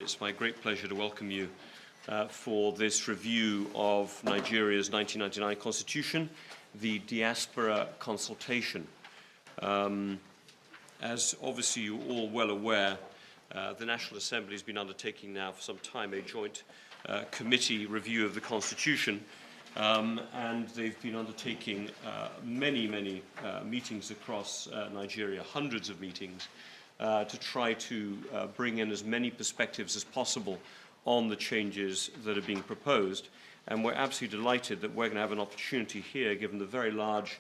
It's my great pleasure to welcome you for this review of Nigeria's 1999 Constitution, the Diaspora Consultation. As obviously you're all well aware, the National Assembly has been undertaking now for some time a joint committee review of the Constitution, and they've been undertaking many meetings across Nigeria, hundreds of meetings, to try to bring in as many perspectives as possible on the changes that are being proposed. And we're absolutely delighted that we're going to have an opportunity here, given the very large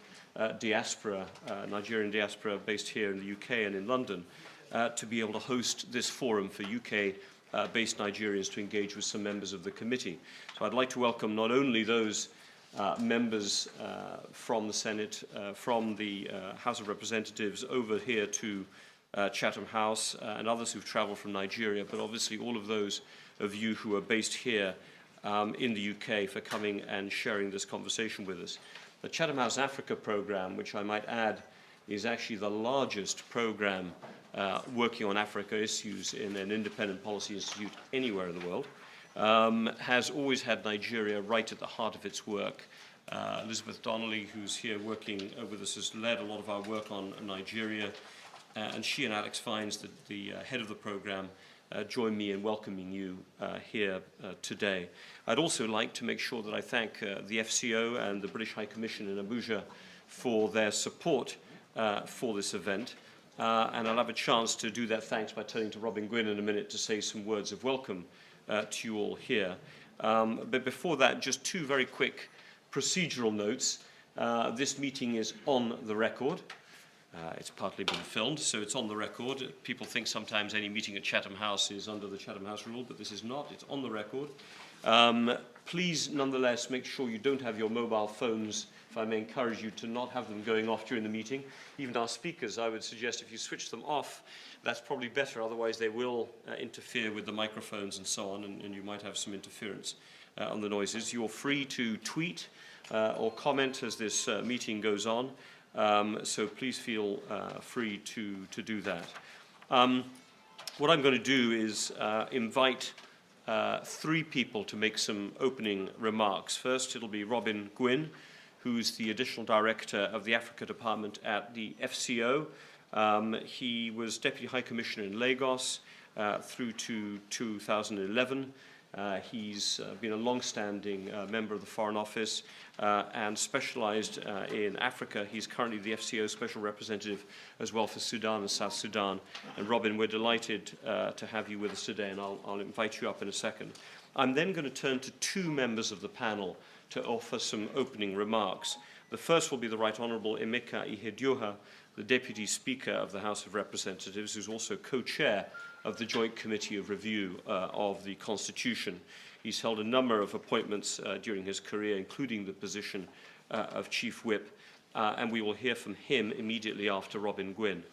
diaspora, Nigerian diaspora based here in the UK and in London, to be able to host this forum for UK-based Nigerians to engage with some members of the committee. So I'd like to welcome not only those members from the Senate, from the House of Representatives over here to Chatham House and others who've traveled from Nigeria, but obviously all of those of you who are based here in the UK for coming and sharing this conversation with us. The Chatham House Africa program, which I might add is actually the largest program working on Africa issues in an independent policy institute anywhere in the world, has always had Nigeria right at the heart of its work. Elizabeth Donnelly, who's here working with us, has led a lot of our work on Nigeria, and she and Alex Fines, the head of the program, join me in welcoming you here today. I'd also like to make sure that I thank the FCO and the British High Commission in Abuja for their support for this event. And I'll have a chance to do that thanks by turning to Robin Gwynn in a minute to say some words of welcome to you all here. But before that, just two very quick procedural notes. This meeting is on the record. It's partly been filmed, so it's on the record. People think sometimes any meeting at Chatham House is under the Chatham House rule, but this is not. It's on the record. Please, nonetheless, make sure you don't have your mobile phones. If I may encourage you to not have them going off during the meeting. Even our speakers, I would suggest if you switch them off, that's probably better. Otherwise, they will interfere with the microphones and so on, and you might have some interference on the noises. You're free to tweet or comment as this meeting goes on. So please feel free to do that. What I'm going to do is invite three people to make some opening remarks. First, it'll be Robin Gwynn, who's the Additional Director of the Africa Department at the FCO. He was Deputy High Commissioner in Lagos through to 2011. He's been a long-standing member of the Foreign Office and specialized in Africa. He's currently the FCO Special Representative as well for Sudan and South Sudan. And Robin, we're delighted to have you with us today, and I'll invite you up in a second. I'm then going to turn to two members of the panel to offer some opening remarks. The first will be the Right Honourable Emeka Ihedioha, the Deputy Speaker of the House of Representatives, who's also co-chair of the Joint Committee of Review of the Constitution. He's held a number of appointments during his career, including the position of Chief Whip, and we will hear from him immediately after Robin Gwynn.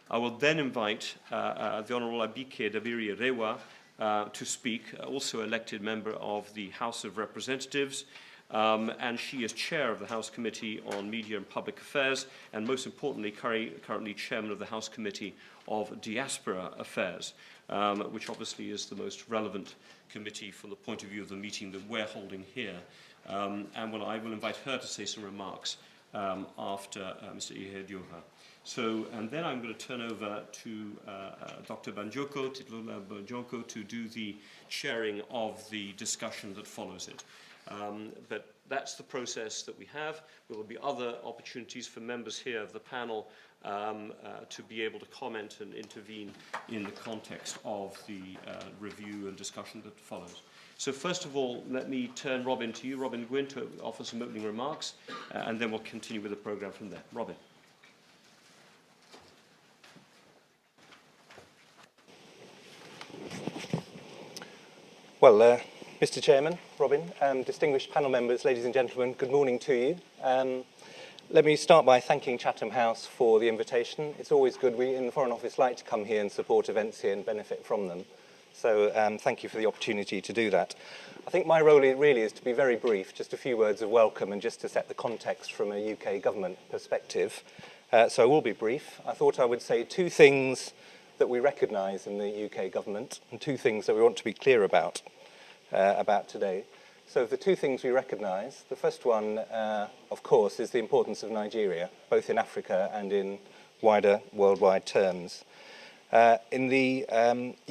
I will then invite the Honourable Abike Dabiri-Erewa to speak, also elected member of the House of Representatives, and she is chair of the House Committee on Media and Public Affairs, and most importantly, currently chairman of the House Committee of Diaspora Affairs, which obviously is the most relevant committee from the point of view of the meeting that we're holding here. And I will invite her to say some remarks after Mr. Ihedioha. So, and then I'm going to turn over to Dr. Titlola Banjoko, to do the chairing of the discussion that follows it. But that's the process that we have. There will be other opportunities for members here of the panel to be able to comment and intervene in the context of the review and discussion that follows. So first of all, let me turn Robin to you, Robin Gwynn, to offer some opening remarks, and then we'll continue with the programme from there. Robin. Well, Mr. Chairman, Robin, distinguished panel members, ladies and gentlemen, good morning to you. Let me start by thanking Chatham House for the invitation. It's always good. We in the Foreign Office like to come here and support events here and benefit from them. So thank you for the opportunity to do that. I think my role really is to be very brief, just a few words of welcome and just to set the context from a UK government perspective. So I will be brief. I thought I would say two things that we recognise in the UK government, and two things that we want to be clear about today. So the two things we recognise, the first one, of course, is the importance of Nigeria, both in Africa and in wider worldwide terms. In the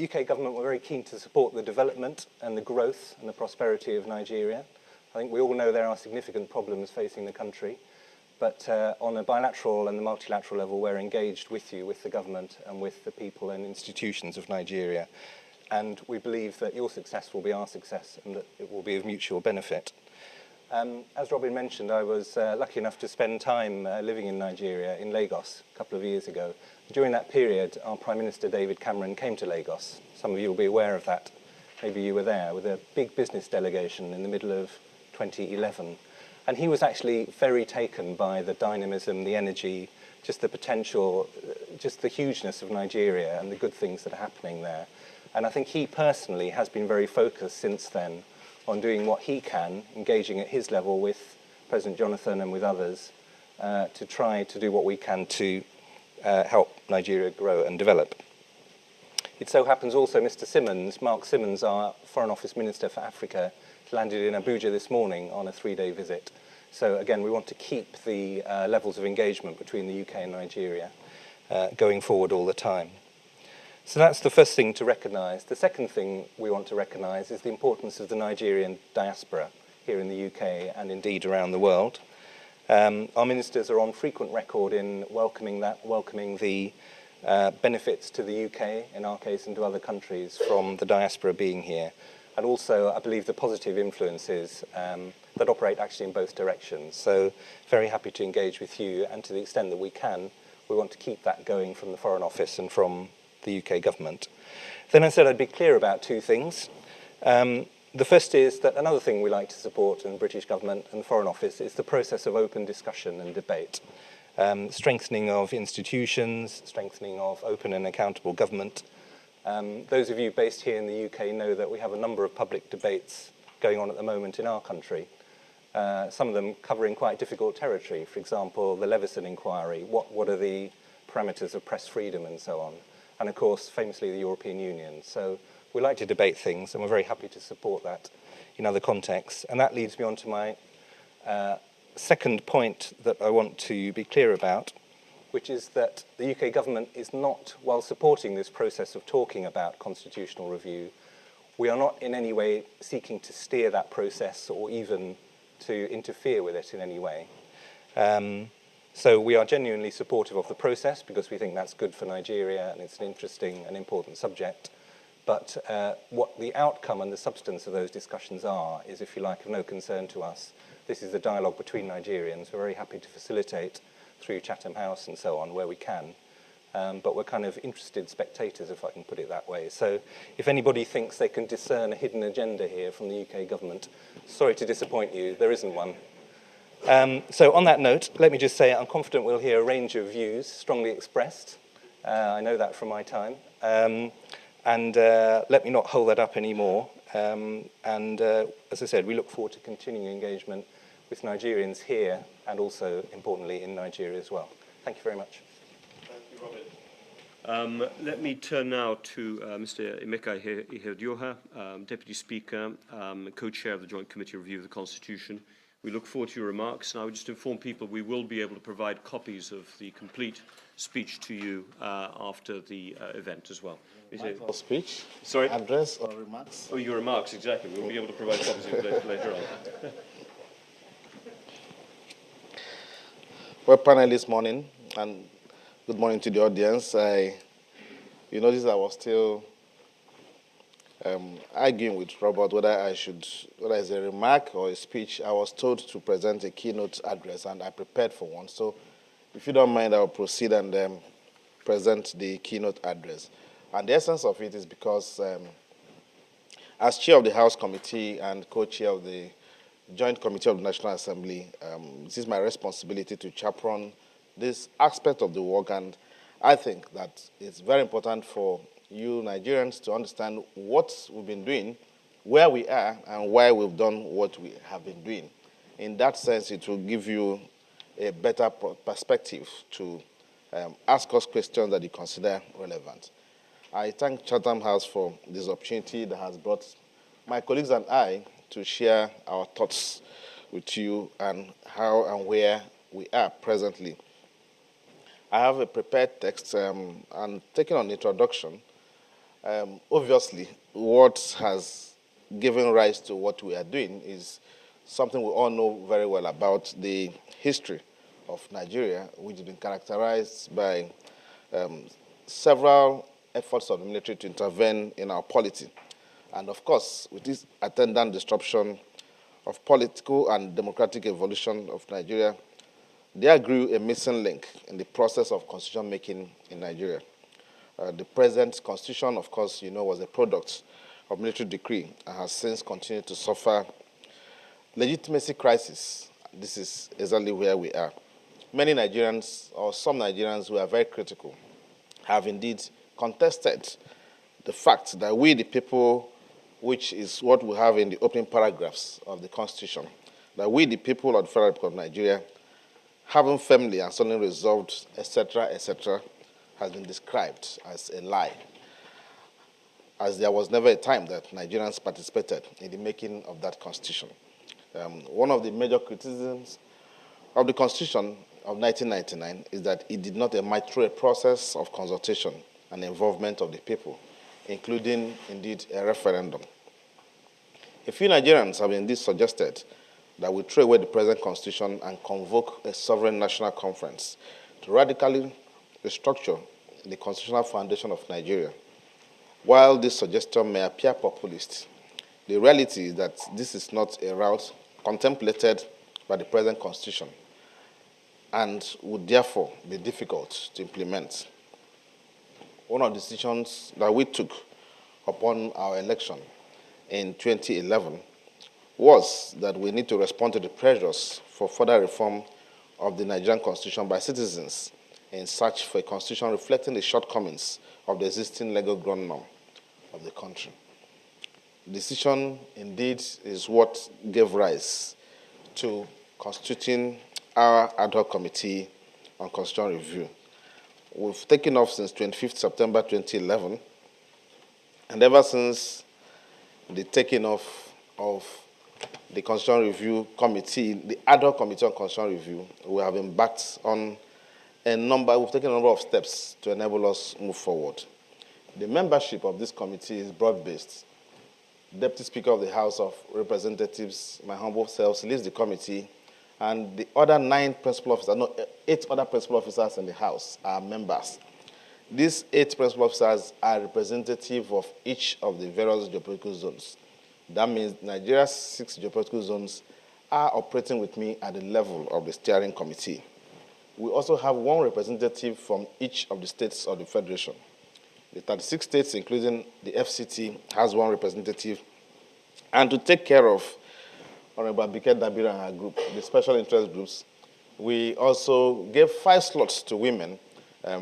UK government, we're very keen to support the development and the growth and the prosperity of Nigeria. I think we all know there are significant problems facing the country, but on a bilateral and the multilateral level, we're engaged with you, with the government and with the people and institutions of Nigeria. And we believe that your success will be our success and that it will be of mutual benefit. As Robin mentioned, I was lucky enough to spend time living in Nigeria, in Lagos, a couple of years ago. During that period, our Prime Minister David Cameron came to Lagos. Some of you will be aware of that. Maybe you were there, with a big business delegation in the middle of 2011. And he was actually very taken by the dynamism, the energy, just the potential, just the hugeness of Nigeria and the good things that are happening there. And I think he personally has been very focused since then on doing what he can, engaging at his level with President Jonathan and with others, to try to do what we can to help Nigeria grow and develop. It so happens also Mr. Simmons, Mark Simmons, our Foreign Office Minister for Africa, landed in Abuja this morning on a 3-day visit. So again, we want to keep the levels of engagement between the UK and Nigeria going forward all the time. So that's the first thing to recognise. The second thing we want to recognise is the importance of the Nigerian diaspora here in the UK and indeed around the world. Our ministers are on frequent record in welcoming the benefits to the UK, in our case, and to other countries from the diaspora being here. And also, I believe, the positive influences that operate actually in both directions. So very happy to engage with you, and to the extent that we can, we want to keep that going from the Foreign Office and from the UK government. Then I said I'd be clear about two things. The first is that another thing we like to support in the British government and the Foreign Office is the process of open discussion and debate. Strengthening of institutions, strengthening of open and accountable government. Those of you based here in the UK know that we have a number of public debates going on at the moment in our country. Some of them covering quite difficult territory. For example, the Leveson inquiry, what are the parameters of press freedom and so on. And of course, famously, the European Union. So we like to debate things, and we're very happy to support that in other contexts. And that leads me on to my second point that I want to be clear about, which is that the UK government is not, while supporting this process of talking about constitutional review, we are not in any way seeking to steer that process or even to interfere with it in any way. So we are genuinely supportive of the process because we think that's good for Nigeria and it's an interesting and important subject. But what the outcome and the substance of those discussions are is, if you like, of no concern to us. This is a dialogue between Nigerians. We're very happy to facilitate through Chatham House and so on where we can. But we're kind of interested spectators, if I can put it that way. So if anybody thinks they can discern a hidden agenda here from the UK government, sorry to disappoint you, there isn't one. So on that note, let me just say I'm confident we'll hear a range of views strongly expressed. I know that from my time. And let me not hold that up anymore. As I said, we look forward to continuing engagement with Nigerians here and also, importantly, in Nigeria as well. Thank you very much. Thank you, Robin. Let me turn now to Mr. Emeka Ihedioha, Deputy Speaker, Co-Chair of the Joint Committee Review of the Constitution. We look forward to your remarks, and I would just inform people we will be able to provide copies of the complete speech to you after the event as well. Or speech? Sorry? Address or remarks? Oh, your remarks, exactly. We'll be able to provide copies of it later on. Well, panel this morning, and good morning to the audience. You notice I was still arguing with Robert whether it's a remark or a speech. I was told to present a keynote address, and I prepared for one. So if you don't mind, I'll proceed and present the keynote address. And the essence of it is because as chair of the House Committee and co-chair of the Joint Committee of the National Assembly, it is my responsibility to chaperone this aspect of the work, and I think that it's very important for you Nigerians to understand what we've been doing, where we are, and why we've done what we have been doing. In that sense, it will give you a better perspective to ask us questions that you consider relevant. I thank Chatham House for this opportunity that has brought my colleagues and I to share our thoughts with you and how and where we are presently. I have a prepared text and taking on introduction. Obviously, what has given rise to what we are doing is something we all know very well about, the history of Nigeria, which has been characterized by several efforts of the military to intervene in our polity. And of course, with this attendant disruption of political and democratic evolution of Nigeria, there grew a missing link in the process of constitution making in Nigeria. The present constitution, of course, was a product of military decree and has since continued to suffer legitimacy crisis. This is exactly where we are. Many Nigerians, or some Nigerians who are very critical, have indeed contested the fact that we, the people, which is what we have in the opening paragraphs of the Constitution, that we, the people of the Federal Republic of Nigeria, having firmly and suddenly resolved, etc., has been described as a lie, as there was never a time that Nigerians participated in the making of that Constitution. One of the major criticisms of the Constitution of 1999 is that it did not emerge through a process of consultation and involvement of the people, including, indeed, a referendum. A few Nigerians have indeed suggested that we throw away the present Constitution and convoke a sovereign national conference to radically restructure the constitutional foundation of Nigeria. While this suggestion may appear populist, the reality is that this is not a route contemplated by the present Constitution and would therefore be difficult to implement. One of the decisions that we took upon our election in 2011 was that we need to respond to the pressures for further reform of the Nigerian Constitution by citizens in search for a constitution reflecting the shortcomings of the existing legal ground norm of the country. The decision, indeed, is what gave rise to constituting our ad hoc committee on constitutional review. We've taken off since 25th September 2011, and ever since the taking off of the Constitutional Review Committee, the ad hoc committee on constitutional review, we have embarked on we've taken a number of steps to enable us move forward. The membership of this committee is broad-based. Deputy Speaker of the House of Representatives, my humble self, leads the committee, and the other 8 principal officers in the House are members. These 8 principal officers are representative of each of the various geopolitical zones. That means Nigeria's 6 geopolitical zones are operating with me at the level of the steering committee. We also have 1 representative from each of the states of the Federation. The 36 states, including the FCT, has 1 representative. And to take care of Honorable Abike, Dabiri, and her group, the special interest groups, we also gave 5 slots to women,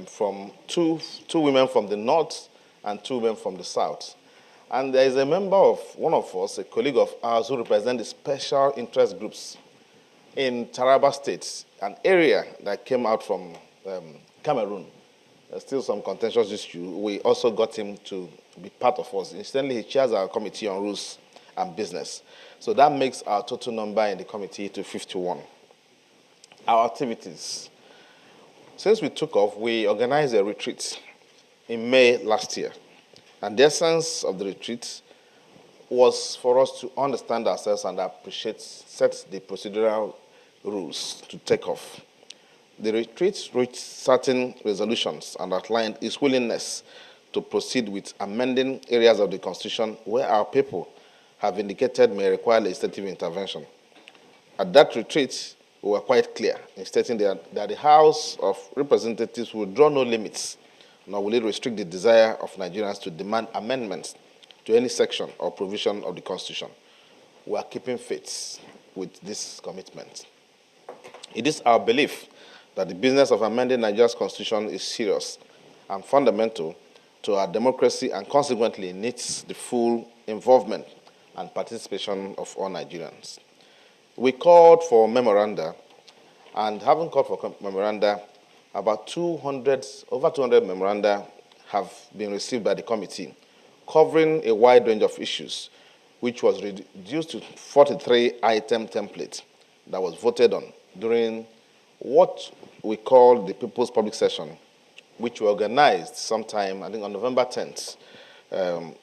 from two women from the north and 2 women from the south. And there is a member of one of us, a colleague of ours, who represents the special interest groups in Taraba State, an area that came out from Cameroon. There's still some contentious issue. We also got him to be part of us. Incidentally, he chairs our committee on rules and business. So that makes our total number in the committee to 51. Our activities. Since we took off, we organized a retreat in May last year. And the essence of the retreat was for us to understand ourselves and set the procedural rules to take off. The retreat reached certain resolutions and outlined its willingness to proceed with amending areas of the Constitution where our people have indicated may require legislative intervention. At that retreat, we were quite clear in stating that the House of Representatives will draw no limits, nor will it restrict the desire of Nigerians to demand amendments to any section or provision of the Constitution. We are keeping faith with this commitment. It is our belief that the business of amending Nigeria's Constitution is serious and fundamental to our democracy and consequently needs the full involvement and participation of all Nigerians. We called for memoranda, and having called for memoranda, over 200 memoranda have been received by the committee, covering a wide range of issues, which was reduced to 43-item template that was voted on during what we call the People's Public Session, which we organized sometime, I think, on November 10th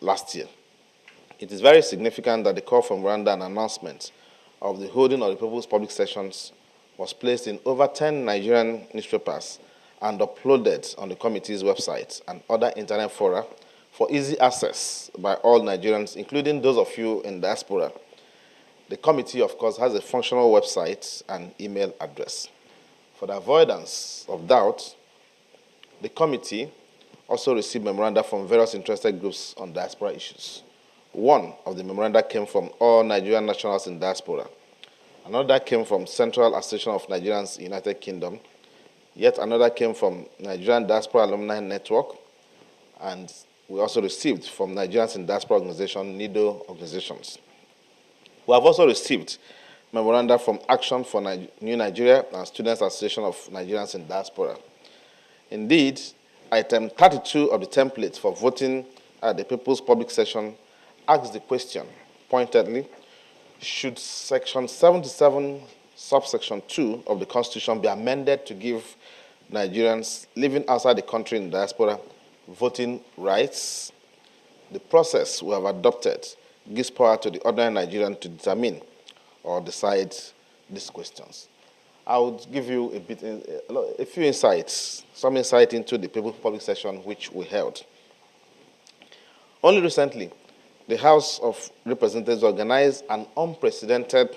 last year. It is very significant that the call from Rwanda and announcement of the holding of the People's Public Sessions was placed in over 10 Nigerian newspapers and uploaded on the committee's website and other internet fora for easy access by all Nigerians, including those of you in diaspora. The committee, of course, has a functional website and email address. For the avoidance of doubt, the committee also received memoranda from various interested groups on diaspora issues. One of the memoranda came from all Nigerian nationals in diaspora. Another came from Central Association of Nigerians in the United Kingdom. Yet another came from Nigerian Diaspora Alumni Network. And we also received from Nigerians in Diaspora Organization, NIDO organizations. We have also received memoranda from Action for New Nigeria and Students Association of Nigerians in Diaspora. Indeed, item 32 of the template for voting at the People's Public Session asks the question, pointedly, should Section 77, subsection 2 of the Constitution be amended to give Nigerians living outside the country in diaspora voting rights? The process we have adopted gives power to the ordinary Nigerian to determine or decide these questions. I would give you a few insights, some insight into the People's Public Session which we held. Only recently, the House of Representatives organized an unprecedented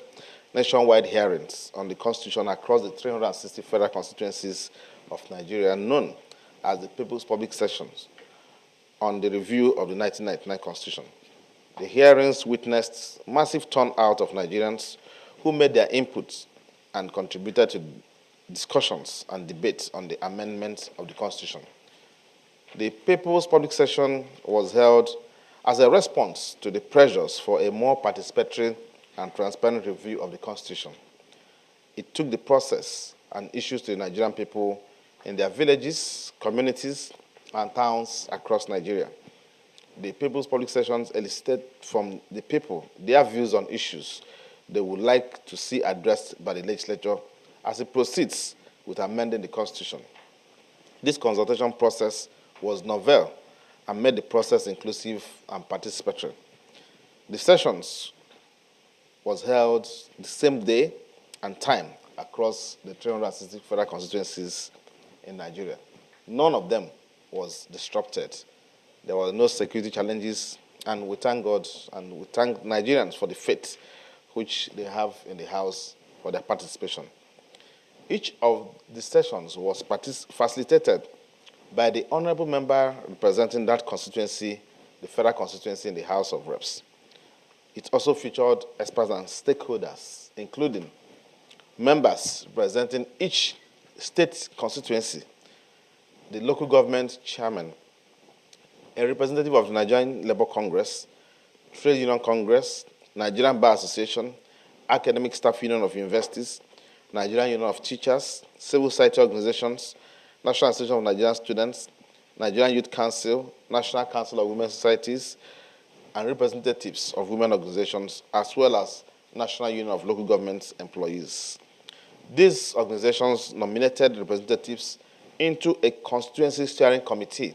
nationwide hearings on the Constitution across the 360 federal constituencies of Nigeria, known as the People's Public Sessions, on the review of the 1999 Constitution. The hearings witnessed massive turnout of Nigerians who made their inputs and contributed to discussions and debates on the amendments of the Constitution. The People's Public Session was held as a response to the pressures for a more participatory and transparent review of the Constitution. It took the process and issues to the Nigerian people in their villages, communities, and towns across Nigeria. The People's Public Sessions elicited from the people their views on issues they would like to see addressed by the legislature as it proceeds with amending the Constitution. This consultation process was novel and made the process inclusive and participatory. The sessions was held the same day and time across the 360 federal constituencies in Nigeria. None of them was disrupted. There were no security challenges, and we thank God and we thank Nigerians for the faith which they have in the House for their participation. Each of the sessions was facilitated by the honorable member representing that constituency, the federal constituency in the House of Reps. It also featured experts and stakeholders, including members representing each state constituency, the local government chairman, a representative of the Nigerian Labour Congress, Trade Union Congress, Nigerian Bar Association, Academic Staff Union of Universities, Nigerian Union of Teachers, civil society organizations, National Association of Nigerian Students, Nigerian Youth Council, National Council of Women Societies, and representatives of women organizations, as well as National Union of Local Government Employees. These organizations nominated representatives into a constituency steering committee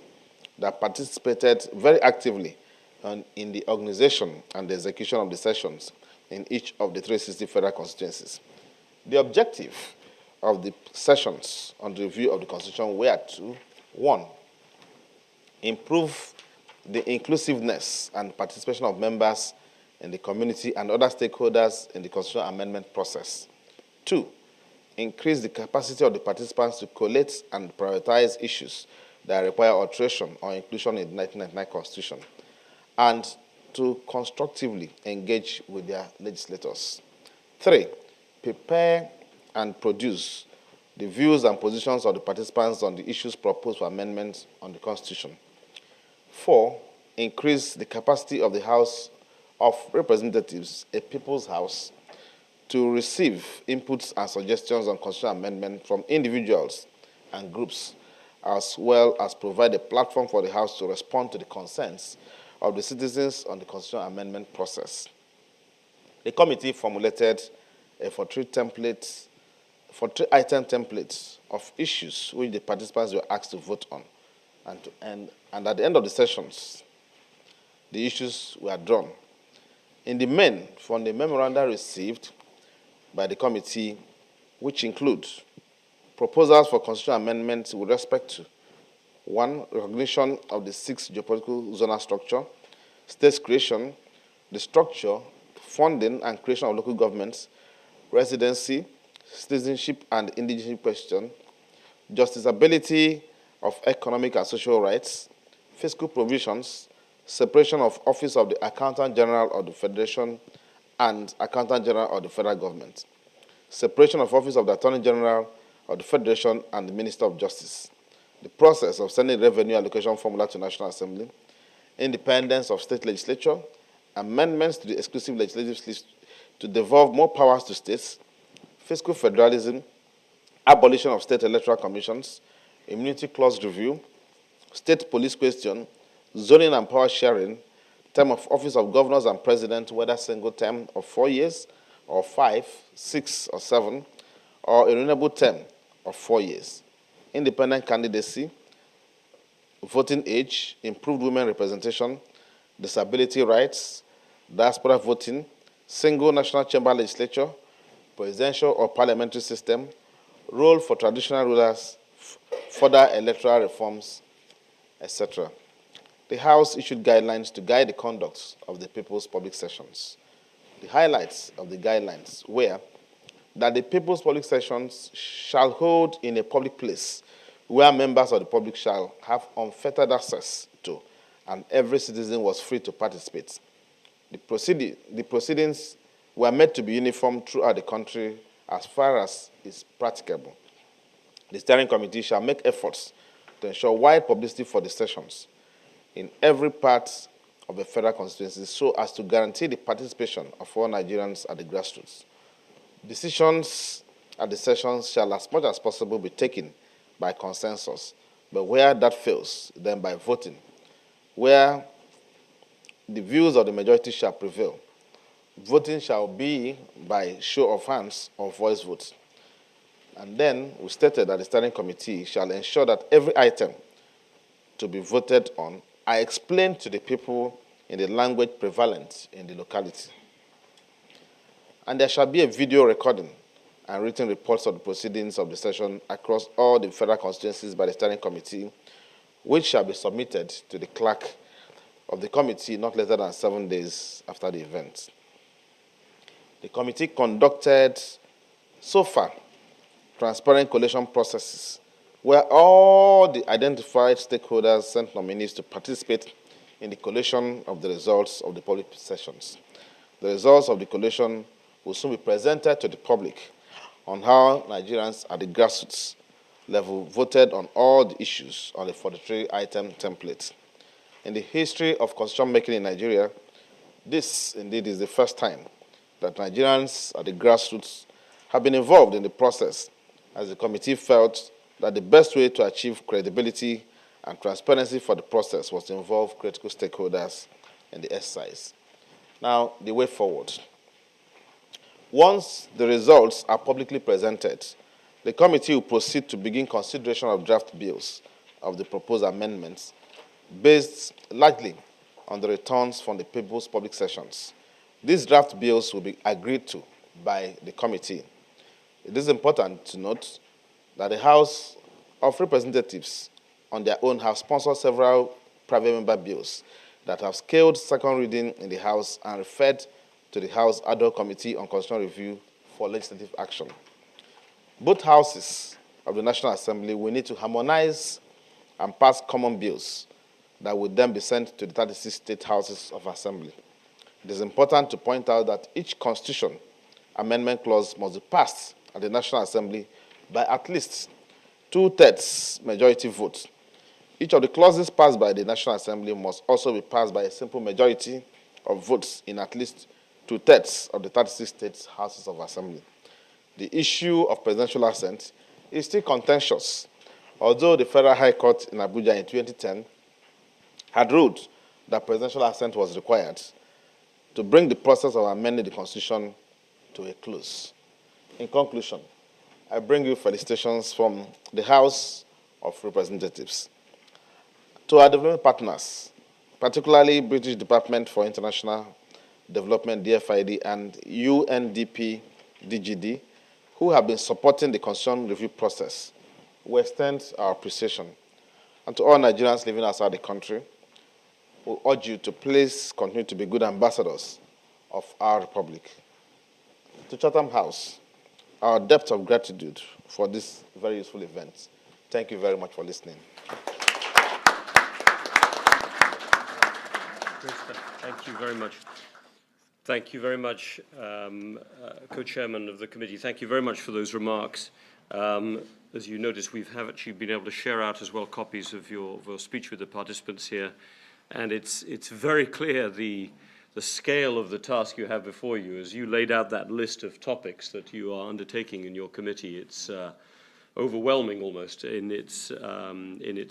that participated very actively in the organization and the execution of the sessions in each of the 360 federal constituencies. The objective of the sessions on the review of the Constitution were to, 1, improve the inclusiveness and participation of members in the community and other stakeholders in the constitutional amendment process. 2, increase the capacity of the participants to collate and prioritize issues that require alteration or inclusion in the 1999 Constitution, and to constructively engage with their legislators. 3, prepare and produce the views and positions of the participants on the issues proposed for amendments on the Constitution. 4, increase the capacity of the House of Representatives, a people's house, to receive inputs and suggestions on constitutional amendment from individuals and groups as well as provide a platform for the House to respond to the concerns of the citizens on the constitutional amendment process. The committee formulated a 43-item template of issues which the participants were asked to vote on. And at the end of the sessions, the issues were drawn. In the main, from the memoranda received by the committee, which include proposals for constitutional amendments with respect to 1. Recognition of the 6 geopolitical zonal structure, states creation, the structure, funding and creation of local governments, residency, citizenship and indigenous question, justiciability of economic and social rights, fiscal provisions, separation of office of the Accountant General of the Federation and Accountant General of the Federal Government, separation of office of the Attorney General of the Federation and the Minister of Justice, the process of sending revenue allocation formula to National Assembly, independence of state legislature, amendments to the exclusive legislative list to devolve more powers to states, fiscal federalism, abolition of state electoral commissions, immunity clause review, state police question, zoning and power sharing, term of office of governors and president, whether single term of 4 years or 5, 6 or 7, or a renewable term of 4 years, independent candidacy, voting age, improved women representation, disability rights, diaspora voting, single national chamber legislature, presidential or parliamentary system, role for traditional rulers, further electoral reforms, etc. The House issued guidelines to guide the conduct of the People's Public Sessions. The highlights of the guidelines were that the People's Public Sessions shall hold in a public place where members of the public shall have unfettered access to, and every citizen was free to participate. The proceedings were made to be uniform throughout the country as far as is practicable. The steering committee shall make efforts to ensure wide publicity for the sessions in every part of the federal constituency so as to guarantee the participation of all Nigerians at the grassroots. Decisions at the sessions shall as much as possible be taken by consensus, but where that fails, then by voting, where the views of the majority shall prevail. Voting shall be by show of hands or voice votes. And then we stated that the standing committee shall ensure that every item to be voted on are explained to the people in the language prevalent in the locality. And there shall be a video recording and written reports of the proceedings of the session across all the federal constituencies by the standing committee, which shall be submitted to the clerk of the committee not later than 7 days after the event. The committee conducted, so far, transparent collation processes where all the identified stakeholders sent nominees to participate in the collation of the results of the public sessions. The results of the collation will soon be presented to the public on how Nigerians at the grassroots level voted on all the issues on the 43-item template. In the history of constitution making in Nigeria, this indeed is the first time that Nigerians at the grassroots have been involved in the process, as the committee felt that the best way to achieve credibility and transparency for the process was to involve critical stakeholders in the exercise. Now, the way forward. Once the results are publicly presented, the committee will proceed to begin consideration of draft bills of the proposed amendments based largely on the returns from the People's Public Sessions. These draft bills will be agreed to by the committee. It is important to note that the House of Representatives on their own have sponsored several private member bills that have scaled second reading in the House and referred to the House Ad hoc Committee on Constitutional Review for legislative action. Both houses of the National Assembly will need to harmonize and pass common bills that will then be sent to the 36 state houses of assembly. It is important to point out that each constitution amendment clause must be passed at the National Assembly by at least 2/3 majority vote. Each of the clauses passed by the National Assembly must also be passed by a simple majority of votes in at least 2/3 of the 36 state houses of assembly. The issue of presidential assent is still contentious, Although the Federal High Court in Abuja in 2010 had ruled that presidential assent was required to bring the process of amending the Constitution to a close. In conclusion, I bring you felicitations from the House of Representatives. To our development partners, particularly British Department for International Development, DFID, and UNDP, DGD, who have been supporting the Constitution review process, we extend our appreciation. And to all Nigerians living outside the country, we urge you to please continue to be good ambassadors of our republic. To Chatham House, our depth of gratitude for this very useful event. Thank you very much for listening. Thank you very much. Thank you very much, Co-Chairman of the committee. Thank you very much for those remarks. As you notice, we have actually been able to share out as well copies of your speech with the participants here. And it's very clear the scale of the task you have before you. As you laid out that list of topics that you are undertaking in your committee, it's overwhelming almost in its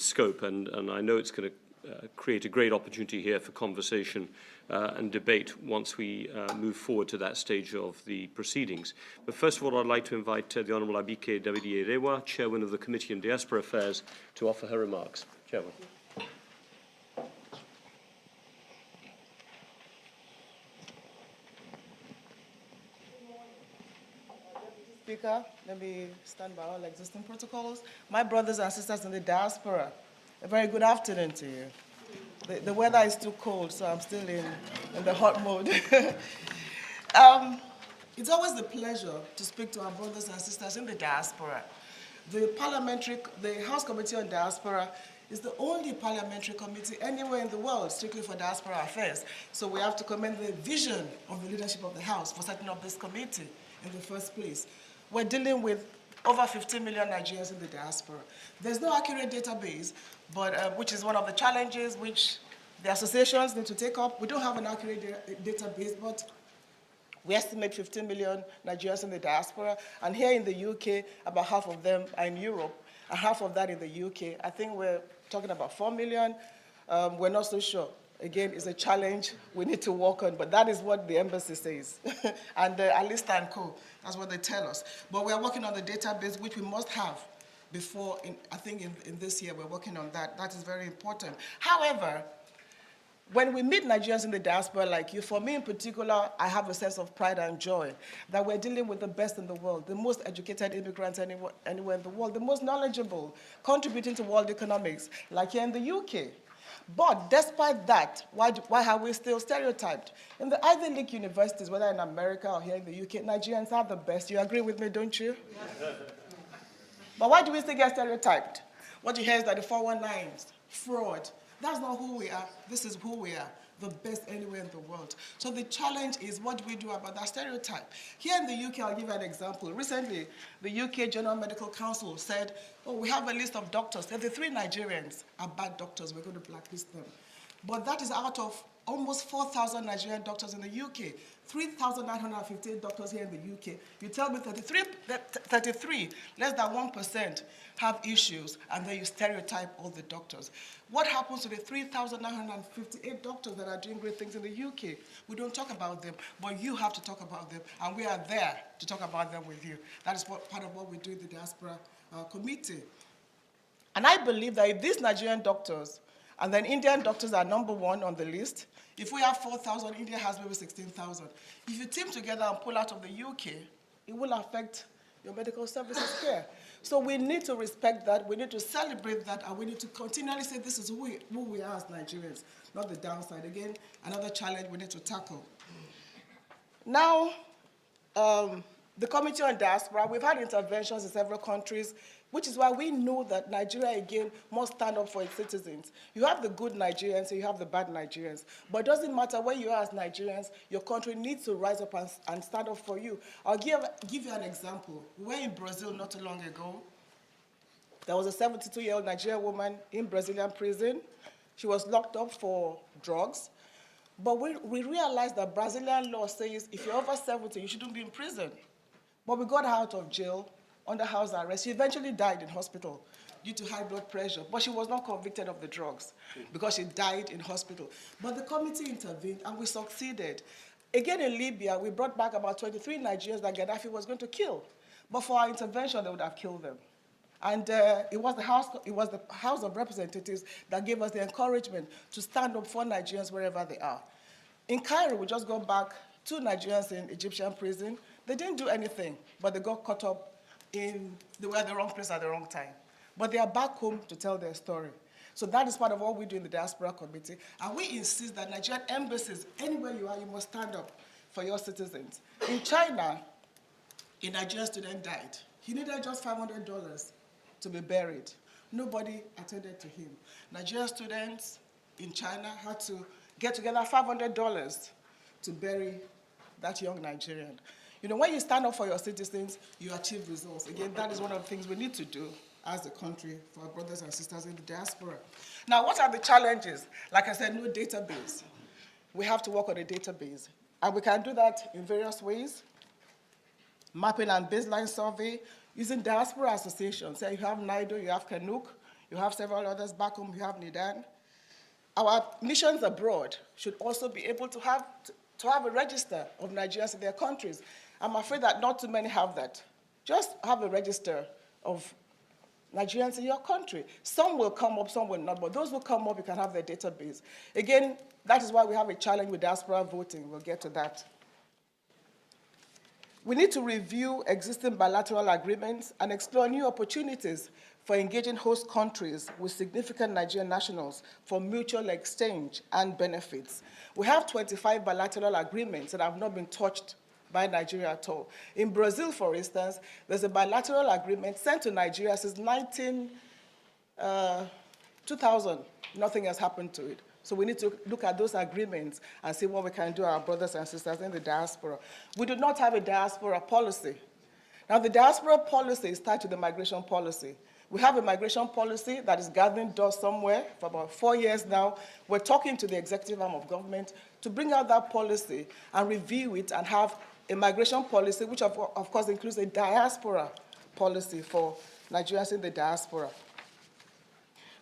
scope. And I know it's going to create a great opportunity here for conversation and debate once we move forward to that stage of the proceedings. But first of all, I'd like to invite the Honourable Abike Dabiri-Erewa, Chairman of the Committee on Diaspora Affairs, to offer her remarks. Chairman. Speaker, let me stand by all existing protocols. My brothers and sisters in the diaspora, a very good afternoon to you. The weather is too cold, so I'm still in the hot mode. It's always a pleasure to speak to our brothers and sisters in the diaspora. The House Committee on Diaspora is the only parliamentary committee anywhere in the world strictly for diaspora affairs. So we have to commend the vision of the leadership of the House for setting up this committee in the first place. We're dealing with over 15 million Nigerians in the diaspora. There's no accurate database, but which is one of the challenges which the associations need to take up. We don't have an accurate database, but we estimate 15 million Nigerians in the diaspora. And here in the UK, about half of them are in Europe, and half of that in the UK. I think we're talking about 4 million. We're not so sure. Again, it's a challenge we need to work on, but that is what the embassy says. And Alista and Co, that's what they tell us. But we're working on the database, which we must have before, I think in this year, we're working on that. That is very important. However, when we meet Nigerians in the diaspora like you, for me in particular, I have a sense of pride and joy that we're dealing with the best in the world, the most educated immigrants anywhere in the world, the most knowledgeable, contributing to world economics, like here in the UK. But despite that, why have we still stereotyped? In the Ivy League universities, whether in America or here in the UK, Nigerians are the best. You agree with me, don't you? Yes. But why do we still get stereotyped? What you hear is that the 419s, fraud. That's not who we are. This is who we are, the best anywhere in the world. So the challenge is, what do we do about that stereotype? Here in the UK, I'll give you an example. Recently, the UK General Medical Council said, oh, we have a list of doctors. 33 Nigerians are bad doctors. We're going to blacklist them. But that is out of almost 4,000 Nigerian doctors in the UK, 3,958 doctors here in the UK. You tell me 33, less than 1% have issues, and then you stereotype all the doctors. What happens to the 3,958 doctors that are doing great things in the UK? We don't talk about them, but you have to talk about them, and we are there to talk about them with you. That is part of what we do in the Diaspora Committee. And I believe that if these Nigerian doctors and then Indian doctors are number one on the list, if we have 4,000, India has maybe 16,000. If you team together and pull out of the UK, it will affect your medical services here. So we need to respect that, we need to celebrate that, and we need to continually say this is who we are as Nigerians, not the downside. Again, another challenge we need to tackle. Now, the Committee on Diaspora, we've had interventions in several countries, which is why we know that Nigeria, again, must stand up for its citizens. You have the good Nigerians, and you have the bad Nigerians. But it doesn't matter where you are as Nigerians, your country needs to rise up and stand up for you. I'll give you an example. We were in Brazil not too long ago. There was a 72-year-old Nigerian woman in Brazilian prison. She was locked up for drugs. But we realized that Brazilian law says if you're over 70, you shouldn't be in prison. But we got her out of jail under house arrest. She eventually died in hospital. due to high blood pressure, but she was not convicted of the drugs because she died in hospital. But the committee intervened and we succeeded. Again in Libya, we brought back about 23 Nigerians that Gaddafi was going to kill. But for our intervention, they would have killed them. And it was the House of Representatives that gave us the encouragement to stand up for Nigerians wherever they are. In Cairo, we just got back 2 Nigerians in Egyptian prison. They didn't do anything, but they got caught up they were at the wrong place at the wrong time. But they are back home to tell their story. So that is part of what we do in the Diaspora Committee. And we insist that Nigerian embassies, anywhere you are, you must stand up for your citizens. In China, a Nigerian student died. He needed just $500 to be buried. Nobody attended to him. Nigerian students in China had to get together $500 to bury that young Nigerian. You know, when you stand up for your citizens, you achieve results. Again, that is one of the things we need to do as a country for our brothers and sisters in the diaspora. Now, what are the challenges? Like I said, no database. We have to work on a database. And we can do that in various ways. Mapping and baseline survey, using diaspora associations. So you have NIDO, you have Keynote, you have several others back home, you have NIDAN. Our missions abroad should also be able to have a register of Nigerians in their countries. I'm afraid that not too many have that. Just have a register of Nigerians in your country. Some will come up, some will not, but those who come up, you can have their database. Again, that is why we have a challenge with diaspora voting. We'll get to that. We need to review existing bilateral agreements and explore new opportunities for engaging host countries with significant Nigerian nationals for mutual exchange and benefits. We have 25 bilateral agreements that have not been touched by Nigeria at all. In Brazil, for instance, there's a bilateral agreement sent to Nigeria since 2000. Nothing has happened to it. So we need to look at those agreements and see what we can do, our brothers and sisters in the diaspora. We do not have a diaspora policy. Now, the diaspora policy is tied to the migration policy. We have a migration policy that is gathering dust somewhere for about 4 years now. We're talking to the executive arm of government to bring out that policy and review it and have a migration policy, which of course includes a diaspora policy for Nigerians in the diaspora.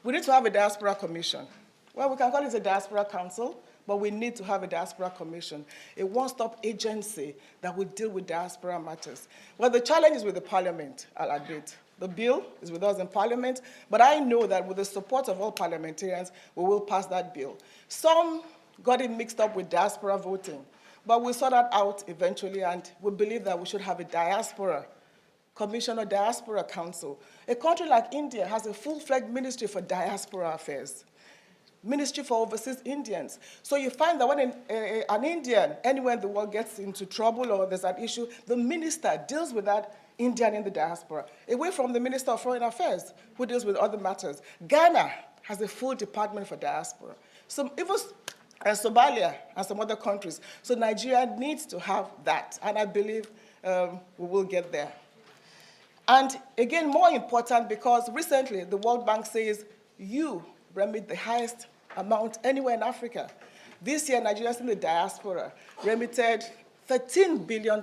We need to have a diaspora commission. Well, we can call it a diaspora council, but we need to have a diaspora commission, a one-stop agency that will deal with diaspora matters. Well, the challenge is with the parliament, I'll admit. The bill is with us in parliament, but I know that with the support of all parliamentarians, we will pass that bill. Some got it mixed up with diaspora voting, but we'll sort that out eventually, and we believe that we should have a diaspora commission or diaspora council. A country like India has a full-fledged ministry for diaspora affairs. Ministry for Overseas Indians. So you find that when an Indian anywhere in the world gets into trouble or there's an issue, the minister deals with that Indian in the diaspora, away from the Minister of Foreign Affairs, who deals with other matters. Ghana has a full department for diaspora. So even Somalia and some other countries. So Nigeria needs to have that, and I believe we will get there. And again, more important, because recently the World Bank says you remit the highest amount anywhere in Africa. This year, Nigerians in the diaspora remitted £13 billion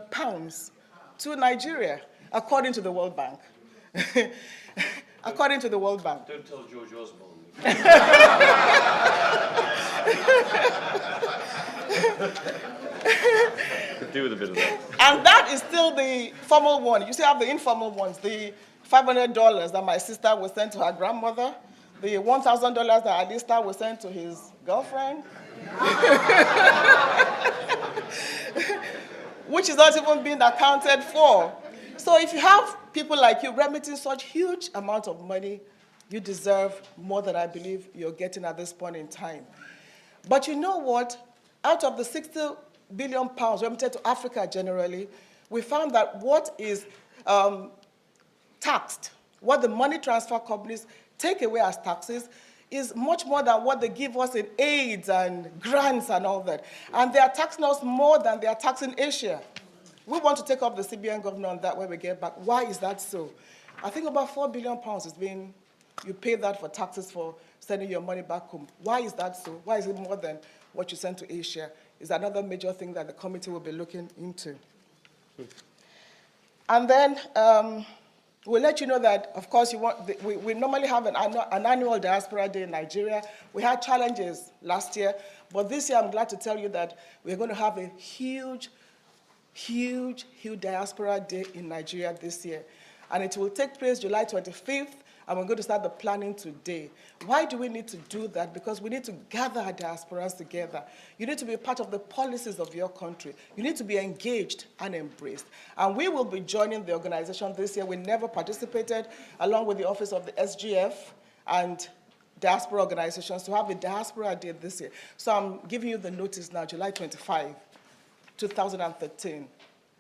to Nigeria, according to the World Bank. According to the World Bank. Don't tell George Osborne. Could do with a bit of that. And that is still the formal one. You still have the informal ones, the $500 that my sister was sent to her grandmother, the $1,000 that Alista was sent to his girlfriend, which is not even being accounted for. So if you have people like you remitting such huge amounts of money, you deserve more than I believe you're getting at this point in time. But you know what? Out of the 60 billion pounds remitted to Africa generally, we found that what is taxed, what the money transfer companies take away as taxes, is much more than what they give us in aids and grants and all that. And they are taxing us more than they are taxing Asia. We want to take up the CBN governor on that when we get back. Why is that so? I think about £4 billion is being, you pay that for taxes for sending your money back home. Why is that so? Why is it more than what you send to Asia? Is another major thing that the committee will be looking into. And then We'll let you know that, of course, we normally have an annual Diaspora Day in Nigeria. We had challenges last year, but this year I'm glad to tell you that we're going to have a huge Diaspora Day in Nigeria this year. And it will take place July 25th, and we're going to start the planning today. Why do we need to do that? Because we need to gather our diasporas together. You need to be a part of the policies of your country. You need to be engaged and embraced. And we will be joining the organization this year. We never participated, along with the Office of the SGF and diaspora organizations, to have a Diaspora Day this year. So I'm giving you the notice now, July 25, 2013.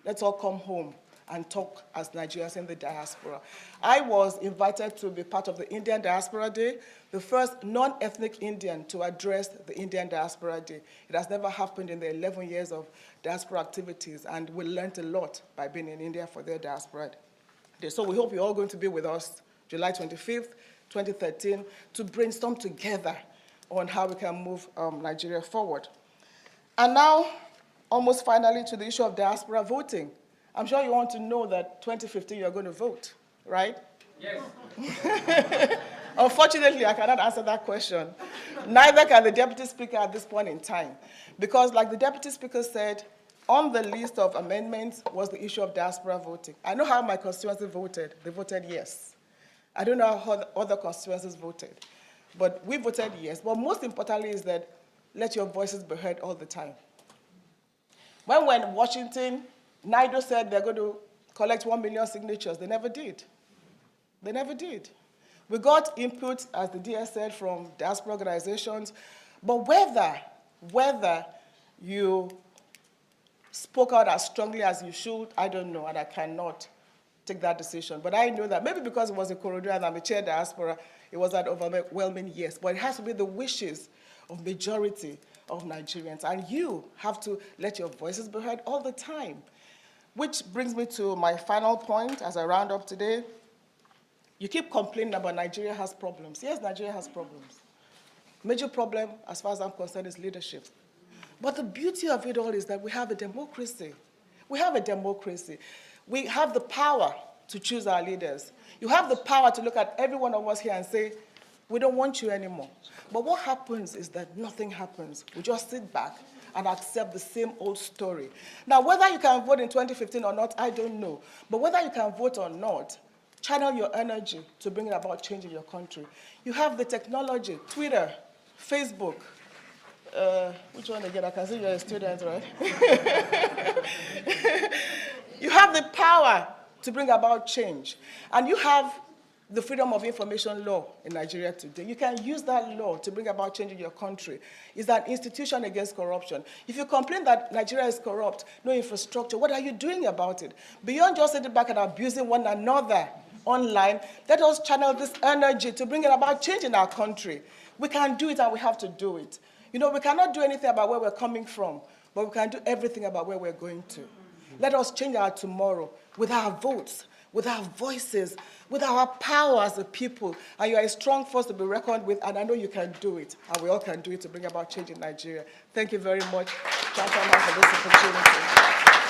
Let's all come home and talk as Nigerians in the diaspora. I was invited to be part of the Indian Diaspora Day, the first non-ethnic Indian to address the Indian Diaspora Day. It has never happened in the 11 years of diaspora activities, and we learned a lot by being in India for their Diaspora Day. So we hope you're all going to be with us July 25th, 2013, to brainstorm together on how we can move Nigeria forward. And now, almost finally, to the issue of diaspora voting. I'm sure you want to know that 2015 you're going to vote, right? Yes. Unfortunately, I cannot answer that question. Neither can the Deputy Speaker at this point in time. Because like the Deputy Speaker said, on the list of amendments was the issue of diaspora voting. I know how my constituency voted. They voted yes. I don't know how other constituencies voted. But we voted yes. But most importantly is that let your voices be heard all the time. When we're in Washington, NIDO said they're going to collect 1 million signatures. They never did. They never did. We got input, as the DS said, from diaspora organizations, but whether you spoke out as strongly as you should, I don't know, and I cannot take that decision. But I know that maybe because it was a Korodu and I'm a chair diaspora, it was an overwhelming yes. But it has to be the wishes of majority of Nigerians, and you have to let your voices be heard all the time. Which brings me to my final point as I round up today. You keep complaining about Nigeria has problems. Yes, Nigeria has problems. Major problem, as far as I'm concerned, is leadership. But the beauty of it all is that we have a democracy. We have a democracy. We have the power to choose our leaders. You have the power to look at every one of us here and say, we don't want you anymore. But what happens is that nothing happens. We just sit back and accept the same old story. Now, whether you can vote in 2015 or not, I don't know. But whether you can vote or not, channel your energy to bring about change in your country. You have the technology, Twitter, Facebook. Which one again? I can see you're a student, right? You have the power to bring about change. And you have the Freedom of Information Law in Nigeria today. You can use that law to bring about change in your country. It's an institution against corruption. If you complain that Nigeria is corrupt, no infrastructure, what are you doing about it? Beyond just sitting back and abusing one another online, let us channel this energy to bring about change in our country. We can do it, and we have to do it. You know, we cannot do anything about where we're coming from, but we can do everything about where we're going to. Let us change our tomorrow with our votes, with our voices, with our power as a people. And you are a strong force to be reckoned with, and I know you can do it, and we all can do it to bring about change in Nigeria. Thank you very much, Chatham, for this opportunity.